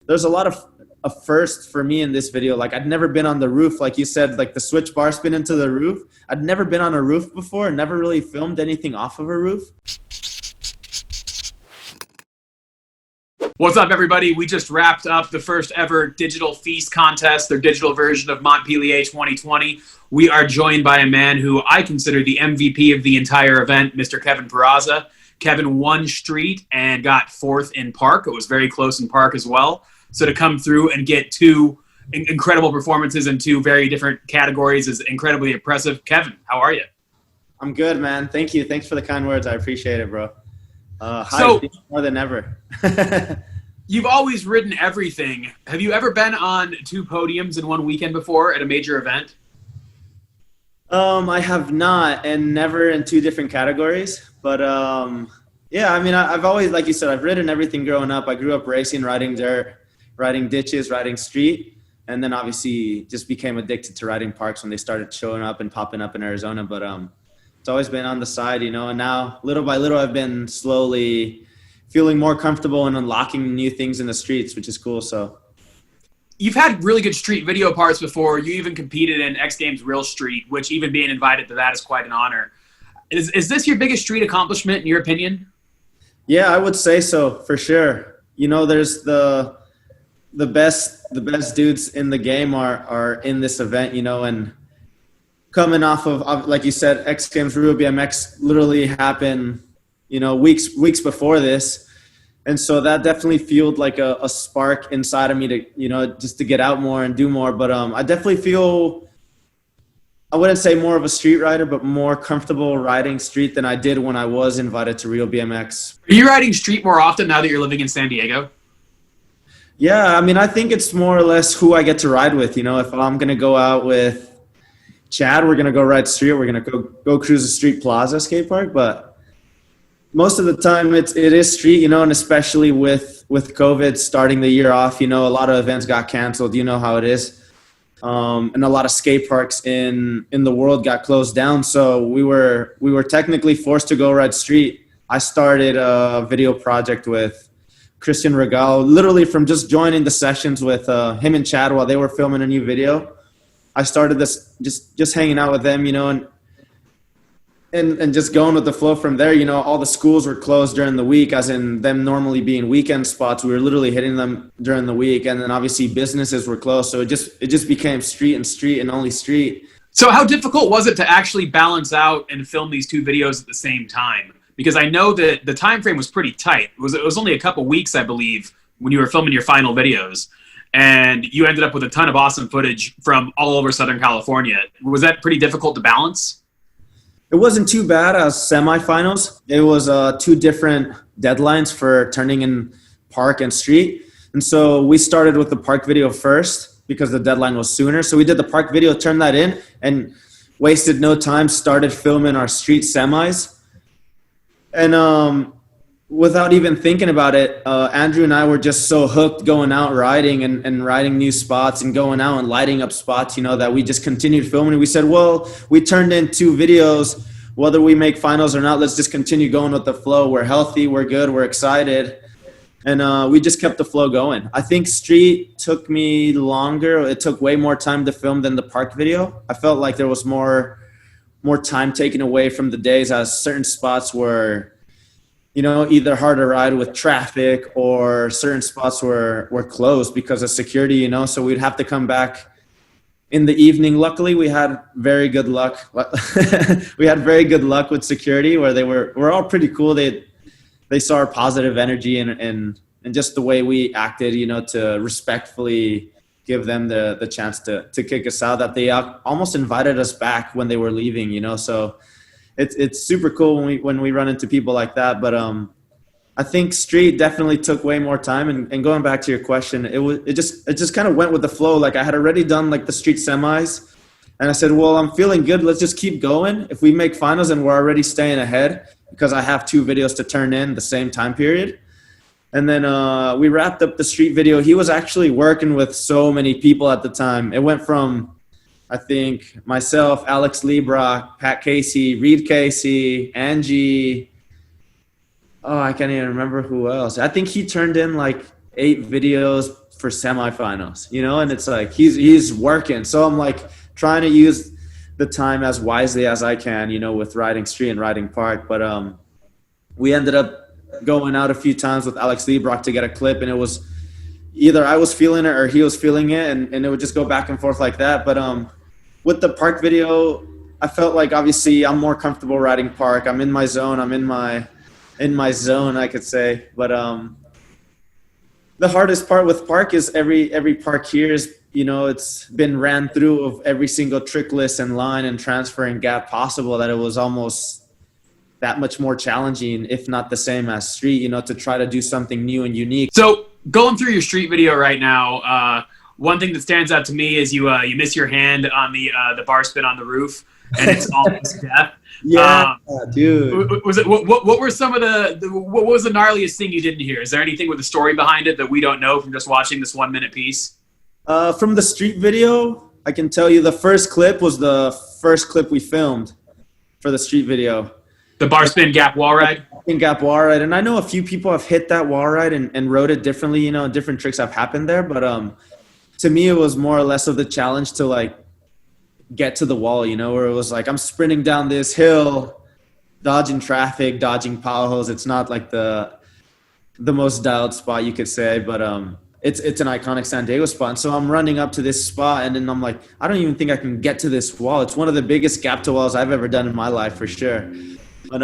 there's a lot of a first for me in this video. Like I'd never been on the roof, like you said, like the switch bar spin into the roof. I'd never been on a roof before, never really filmed anything off of a roof. What's up, everybody? We just wrapped up the first ever digital feast contest, their digital version of Montpellier 2020. We are joined by a man who I consider the MVP of the entire event, Mr. Kevin Peraza. Kevin won street and got fourth in park. It was very close in park as well. So to come through and get two incredible performances in two very different categories is incredibly impressive. Kevin, how are you? I'm good, man. Thank you. Thanks for the kind words. I appreciate it, bro. So, more than ever. You've always ridden everything. Have you ever been on two podiums in one weekend before at a major event? I have not, and never in two different categories. But yeah, I mean, I've always, like you said, I've ridden everything growing up. I grew up racing, riding dirt, riding ditches, riding street, and then obviously just became addicted to riding parks when they started showing up and popping up in Arizona. But it's always been on the side, you know, and now little by little I've been slowly feeling more comfortable and unlocking new things in the streets, which is cool. So you've had really good street video parts before. You even competed in X Games Real Street, which even being invited to that is quite an honor. Is this your biggest street accomplishment in your opinion? Yeah, I would say so, for sure. You know, there's the best dudes in the game are in this event, you know, and coming off of, like you said, X Games Real BMX literally happened, you know, weeks before this. And so that definitely fueled like a spark inside of me to, you know, just to get out more and do more. But I definitely feel, I wouldn't say more of a street rider, but more comfortable riding street than I did when I was invited to Real BMX. Are you riding street more often now that you're living in San Diego? Yeah, I mean, I think it's more or less who I get to ride with. You know, if I'm going to go out with Chad, we're going to go ride street. We're going to go cruise the Street Plaza skate park. But most of the time it is street, you know, and especially with COVID starting the year off, you know, a lot of events got canceled. You know how it is. And a lot of skate parks in the world got closed down. So we were technically forced to go ride street. I started a video project with Christian Regal, literally from just joining the sessions with him and Chad while they were filming a new video. I started this just hanging out with them, you know, and just going with the flow from there. You know, all the schools were closed during the week, as in them normally being weekend spots. We were literally hitting them during the week, and then obviously businesses were closed. So it just became street and only street. So how difficult was it to actually balance out and film these two videos at the same time? Because I know that the time frame was pretty tight. It was only a couple weeks, I believe, when you were filming your final videos. And you ended up with a ton of awesome footage from all over Southern California. Was that pretty difficult to balance? It wasn't too bad as semifinals. It was two different deadlines for turning in park and street. And so we started with the park video first because the deadline was sooner. So we did the park video, turned that in, and wasted no time, started filming our street semis. And without even thinking about it, Andrew and I were just so hooked going out riding and riding new spots and going out and lighting up spots, you know, that we just continued filming. We said, well, we turned in two videos, whether we make finals or not, let's just continue going with the flow. We're healthy, we're good, we're excited. And we just kept the flow going. I think street took me longer. It took way more time to film than the park video. I felt like there was more time taken away from the days, as certain spots were, you know, either hard to ride with traffic or certain spots were closed because of security, you know, so we'd have to come back in the evening. Luckily, we had very good luck. We had very good luck with security where we're all pretty cool. They saw our positive energy and just the way we acted, you know, to respectfully give them the chance to kick us out, that they almost invited us back when they were leaving, you know, so it's super cool when we run into people like that. But I think street definitely took way more time. And going back to your question, it just kind of went with the flow. Like I had already done like the street semis, and I said, well, I'm feeling good. Let's just keep going. If we make finals and we're already staying ahead, because I have two videos to turn in the same time period. And then we wrapped up the street video. He was actually working with so many people at the time. It went from, I think, myself, Alex Lebrock, Pat Casey, Reed Casey, Angie. Oh, I can't even remember who else. I think he turned in like 8 videos, for semifinals, you know, and it's like he's working. So I'm like trying to use the time as wisely as I can, you know, with riding street and riding park. But we ended up going out a few times with Alex Liebrock to get a clip, and it was either I was feeling it or he was feeling it, and it would just go back and forth like that. But with the park video, I felt like obviously I'm more comfortable riding park. I'm in my zone. I'm in my zone, I could say. But the hardest part with park is every park here is, you know, it's been ran through of every single trick list and line and transfer and gap possible, that it was almost that much more challenging, if not the same as street, you know, to try to do something new and unique. So going through your street video right now, one thing that stands out to me is you miss your hand on the bar spin on the roof, and it's almost death. Yeah, dude. Was it what were some of what was the gnarliest thing you didn't hear? Is there anything with a story behind it that we don't know from just watching this 1 minute piece? From the street video, I can tell you the first clip was the first clip we filmed for the street video. The bar spin gap wall ride? Gap wall ride. And I know a few people have hit that wall ride and rode it differently, you know, different tricks have happened there. But to me, it was more or less of the challenge to like get to the wall, you know, where it was like I'm sprinting down this hill, dodging traffic, dodging potholes. It's not like the most dialed spot, you could say, but it's an iconic San Diego spot. And so I'm running up to this spot, and then I'm like, I don't even think I can get to this wall. It's one of the biggest gap to walls I've ever done in my life, for sure. But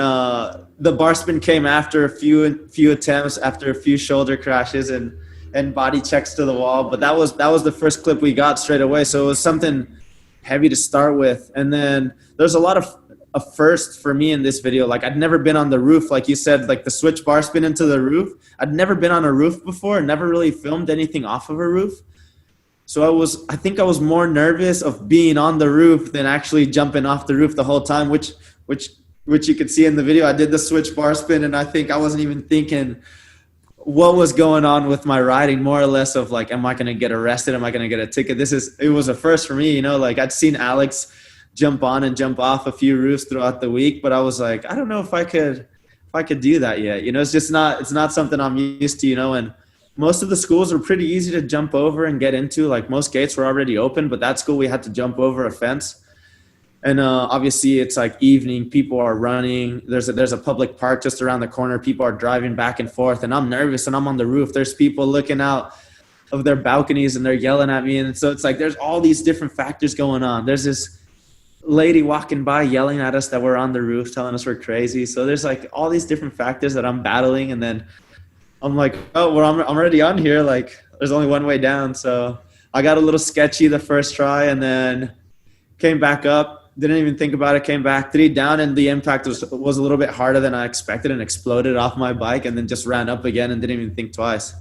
the bar spin came after a few attempts, after a few shoulder crashes and body checks to the wall. But that was the first clip we got straight away. So it was something heavy to start with. And then there's a lot of a first for me in this video. Like, I'd never been on the roof, like you said, like the switch bar spin into the roof. I'd never been on a roof before, never really filmed anything off of a roof. So I think I was more nervous of being on the roof than actually jumping off the roof the whole time, which you could see in the video. I did the switch bar spin, and I think I wasn't even thinking what was going on with my riding, more or less of like, am I going to get arrested? Am I going to get a ticket? It was a first for me, you know, like I'd seen Alex jump on and jump off a few roofs throughout the week, but I was like, I don't know if I could do that yet. You know, it's not something I'm used to, you know, and most of the schools were pretty easy to jump over and get into. Like, most gates were already open, but that school we had to jump over a fence. And obviously it's like evening, people are running. There's a public park just around the corner. People are driving back and forth, and I'm nervous, and I'm on the roof. There's people looking out of their balconies and they're yelling at me. And so it's like, there's all these different factors going on. There's this lady walking by yelling at us that we're on the roof, telling us we're crazy. So there's like all these different factors that I'm battling. And then I'm like, oh, well, I'm already on here. Like, there's only one way down. So I got a little sketchy the first try, and then came back up. Didn't even think about it, came back, 3 down, and the impact was a little bit harder than I expected and exploded off my bike, and then just ran up again and didn't even think twice.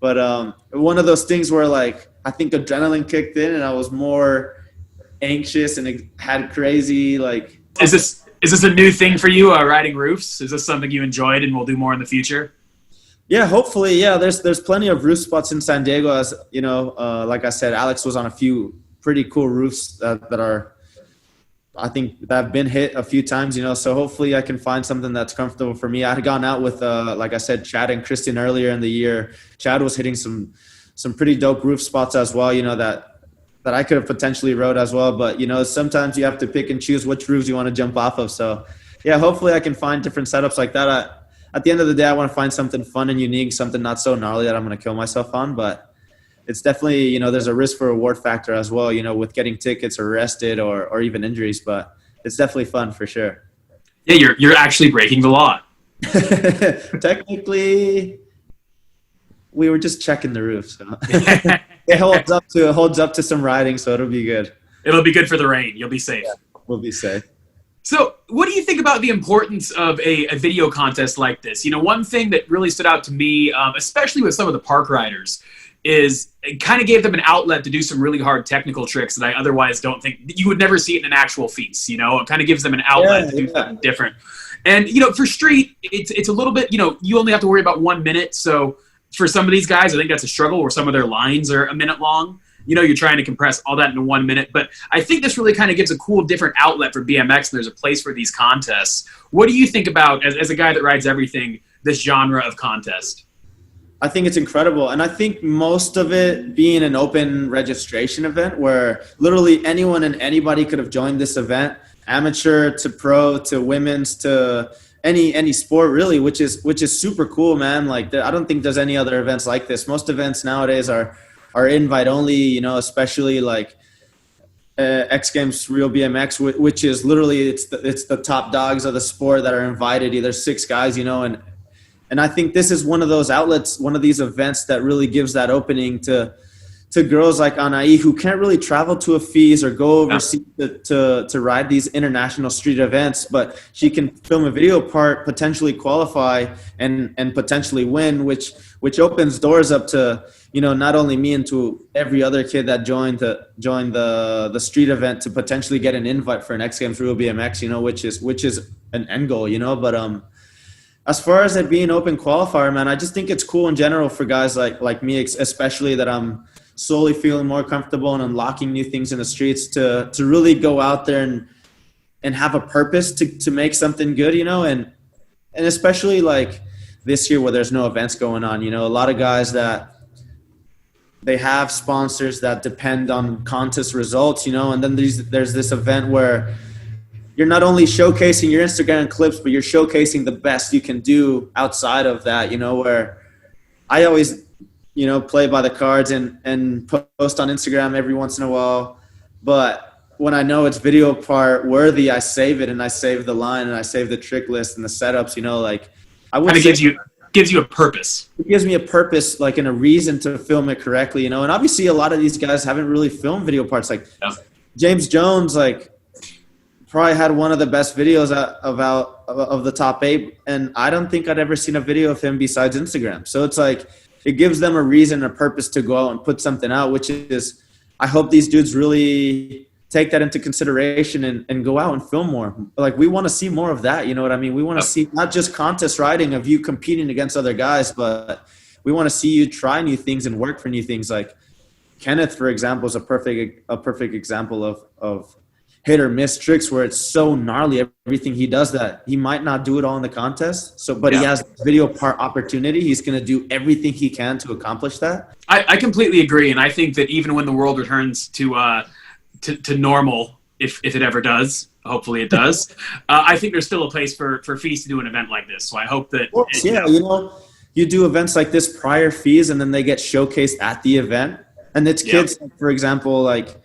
But one of those things where, like, I think adrenaline kicked in and I was more anxious and it had crazy, like... Is this a new thing for you, riding roofs? Is this something you enjoyed and will do more in the future? Yeah, hopefully, yeah. There's plenty of roof spots in San Diego. As you know, like I said, Alex was on a few pretty cool roofs that are... I think that have been hit a few times, you know, so hopefully I can find something that's comfortable for me. I had gone out with, like I said, Chad and Christian earlier in the year. Chad was hitting some pretty dope roof spots as well, you know, that I could have potentially rode as well. But, you know, sometimes you have to pick and choose which roofs you want to jump off of. So, yeah, hopefully I can find different setups like that. At the end of the day, I want to find something fun and unique, something not so gnarly that I'm going to kill myself on. But it's definitely, you know, there's a risk for reward factor as well, you know, with getting tickets, arrested, or even injuries, but it's definitely fun for sure. Yeah, you're actually breaking the law. Technically, we were just checking the roof, so it holds up to some riding, so it'll be good. It'll be good for the rain. You'll be safe. Yeah, we'll be safe. So what do you think about the importance of a video contest like this? You know, one thing that really stood out to me, especially with some of the park riders, is it kind of gave them an outlet to do some really hard technical tricks that I otherwise don't think you would never see it in an actual FISE. You know, it kind of gives them an outlet to do something different. And, you know, for street, it's a little bit, you know, you only have to worry about 1 minute. So for some of these guys, I think that's a struggle, where some of their lines are a minute long. You know, you're trying to compress all that into 1 minute. But I think this really kind of gives a cool, different outlet for BMX, and there's a place for these contests. What do you think about, as a guy that rides everything, this genre of contest? I think it's incredible. And I think most of it being an open registration event where literally anyone and anybody could have joined this event, amateur to pro to women's to any sport really, which is super cool, man. Like I don't think there's any other events like this. Most events nowadays are invite only, you know, especially like X Games Real BMX, which is literally it's the top dogs of the sport that are invited, either 6 guys, you know, and I think this is one of those outlets, one of these events that really gives that opening to girls like Anai who can't really travel to a FISE or go overseas to ride these international street events, but she can film a video part, potentially qualify and potentially win, which opens doors up to, you know, not only me and to every other kid that joined the street event to potentially get an invite for an X Games Real BMX, you know, which is an end goal, you know, but as far as it being open qualifier, man, I just think it's cool in general for guys like me, especially that I'm slowly feeling more comfortable and unlocking new things in the streets to really go out there and have a purpose to make something good, you know, and especially like this year where there's no events going on, you know, a lot of guys that they have sponsors that depend on contest results, you know, and then there's this event where you're not only showcasing your Instagram clips, but you're showcasing the best you can do outside of that, you know, where I always, you know, play by the cards and post on Instagram every once in a while. But when I know it's video part worthy, I save it and I save the line and I save the trick list and the setups, you know, like I would say gives you a purpose. It gives me a purpose, like, and a reason to film it correctly, you know, and obviously a lot of these guys haven't really filmed video parts. Like James Jones, like, probably had one of the best videos of the top 8, and I don't think I'd ever seen a video of him besides Instagram. So it's like it gives them a reason, a purpose to go out and put something out, which is I hope these dudes really take that into consideration and go out and film more. Like, we want to see more of that, you know what I mean? We want to see not just contest riding of you competing against other guys, but we want to see you try new things and work for new things. Like Kenneth, for example, is a perfect example of hit or miss tricks where it's so gnarly everything he does that he might not do it all in the contest. So, but he has video part opportunity. He's going to do everything he can to accomplish that. I completely agree, and I think that even when the world returns to normal, if it ever does, hopefully it does, I think there's still a place for FISE to do an event like this. So I hope that you know, you do events like this prior FISE, and then they get showcased at the event, and it's kids, for example, like.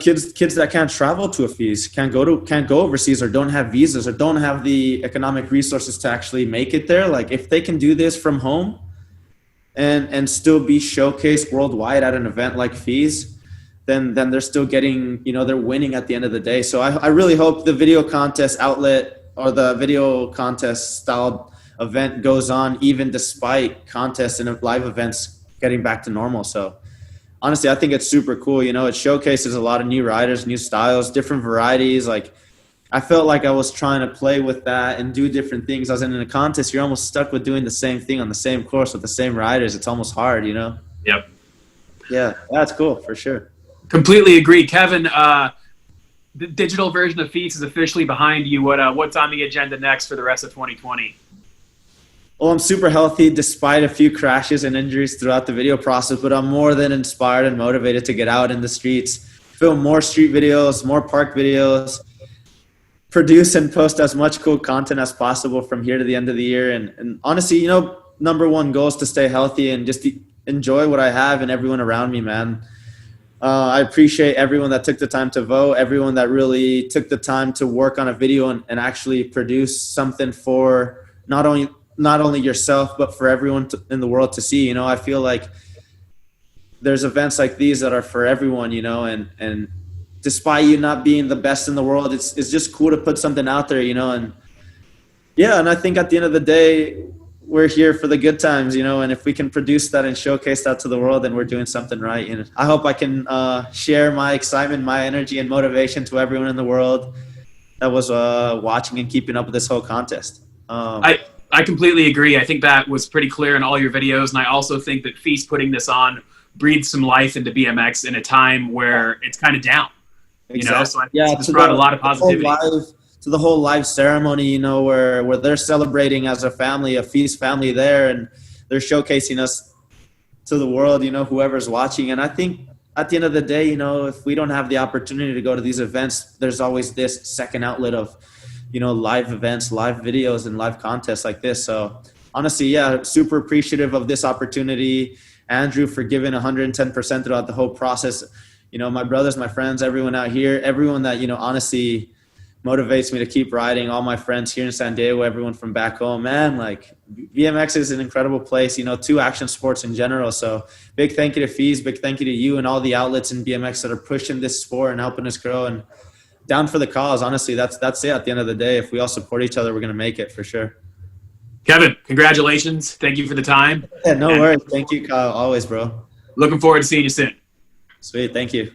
Kids that can't travel to a FISE, can't go overseas, or don't have visas, or don't have the economic resources to actually make it there. Like, if they can do this from home and still be showcased worldwide at an event like FISE, then they're still getting, you know, they're winning at the end of the day. So I really hope the video contest outlet or the video contest style event goes on even despite contests and live events getting back to normal. So honestly, I think it's super cool. You know, it showcases a lot of new riders, new styles, different varieties. Like, I felt like I was trying to play with that and do different things. I was in a contest, you're almost stuck with doing the same thing on the same course with the same riders. It's almost hard, you know? Yep. Yeah, that's cool for sure. Completely agree. Kevin, the digital version of FISE is officially behind you. What's on the agenda next for the rest of 2020? Well, I'm super healthy despite a few crashes and injuries throughout the video process, but I'm more than inspired and motivated to get out in the streets, film more street videos, more park videos, produce and post as much cool content as possible from here to the end of the year. And honestly, you know, number one goal is to stay healthy and just enjoy what I have and everyone around me, man. I appreciate everyone that took the time to vote, everyone that really took the time to work on a video and actually produce something for not only yourself, but for everyone in the world to see. You know, I feel like there's events like these that are for everyone, you know, and despite you not being the best in the world, it's just cool to put something out there, you know, and I think at the end of the day, we're here for the good times, you know, and if we can produce that and showcase that to the world, then we're doing something right. And I hope I can share my excitement, my energy and motivation to everyone in the world that was watching and keeping up with this whole contest. I completely agree. I think that was pretty clear in all your videos. And I also think that FISE putting this on breathed some life into BMX in a time where it's kind of down. Exactly. You know, so I think it's brought a lot of positivity. To the whole live ceremony, you know, where they're celebrating as a family, a FISE family there. And they're showcasing us to the world, whoever's watching. And I think at the end of the day, if we don't have the opportunity to go to these events, there's always this second outlet of, live events, live videos, and live contests like this. So honestly, yeah, super appreciative of this opportunity. Andrew, for giving 110% throughout the whole process. My brothers, my friends, everyone out here, everyone that, honestly motivates me to keep riding, all my friends here in San Diego, everyone from back home, man, like BMX is an incredible place, to action sports in general. So big thank you to FISE, big thank you to you and all the outlets in BMX that are pushing this sport and helping us grow, and down for the cause. Honestly, that's it at the end of the day. If we all support each other, we're going to make it for sure. Kevin, congratulations. Thank you for the time. Yeah, no worries. Thank you, Kyle. Always, bro. Looking forward to seeing you soon. Sweet. Thank you.